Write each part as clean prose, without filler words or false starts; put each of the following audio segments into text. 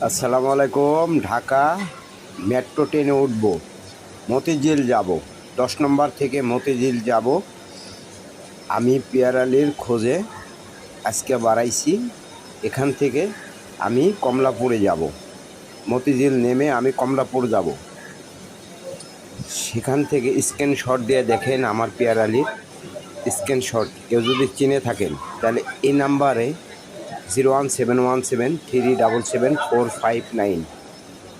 আসসালামু আলাইকুম। ঢাকা মেট্রো ট্রেনে উঠব, মতিঝিল যাব। 10 নম্বর থেকে মতিঝিল যাব। আমি পিয়ারালির খোঁজে আজকে বাড়াইছি। এখান থেকে আমি কমলাপুরে যাব। মতিঝিল নেমে আমি কমলাপুর যাব। সেখান থেকে স্ক্রিনশট দিয়ে দেখেন আমার পিয়ারালির স্ক্রিনশট। কেউ যদি চিনে থাকেন তাহলে এই নাম্বারে 01717377459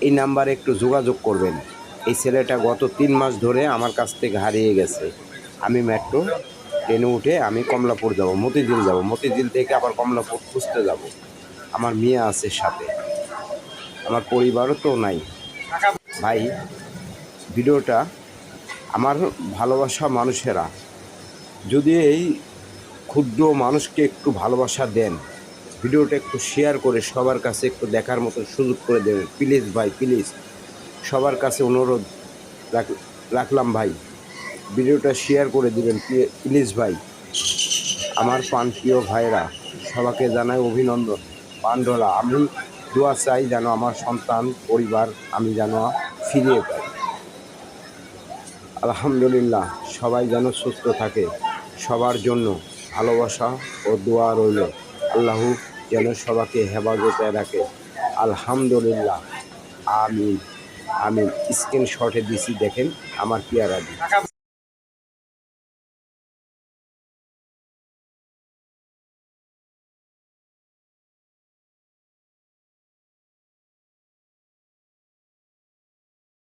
এই নাম্বারে একটু যোগাযোগ করবেন। এই ছেলেটা গত 3 মাস ধরে আমার কাছ থেকে হারিয়ে গেছে। আমি মেট্রো ট্রেনে উঠে আমি কমলাপুর যাব, মতিঝিল যাব। মতিঝিল থেকে আবার কমলাপুর খুঁজতে যাব। আমার মেয়ে আছে সাথে, আমার পরিবারও তো নাই। ভাই, ভিডিওটা আমার ভালোবাসা মানুষেরা যদি এই ক্ষুদ্র মানুষকে একটু ভালোবাসা দেন, ভিডিওটা একটু শেয়ার করে সবার কাছে একটু দেখার মতো সুযোগ করে দেবেন। প্লিজ ভাই, প্লিজ সবার কাছে অনুরোধ রাখলাম ভাই, ভিডিওটা শেয়ার করে দিবেন প্লিজ ভাই। আমার প্রিয় ভাইরা সবাইকে জানাই অভিনন্দন। পান্ডলা, আমি দোয়া চাই যেন আমার সন্তান পরিবার আমি যেন ফিরিয়ে পাই। আলহামদুলিল্লাহ, সবাই যেন সুস্থ থাকে। সবার জন্য ভালোবাসা ও দোয়া রইল। আল্লাহ যেন সবাইকে হেফাজতে রাখে। আলহামদুলিল্লাহ, আমিন আমিন। স্ক্রিনশটে দিছি, দেখেন আমার পিয়ারালি।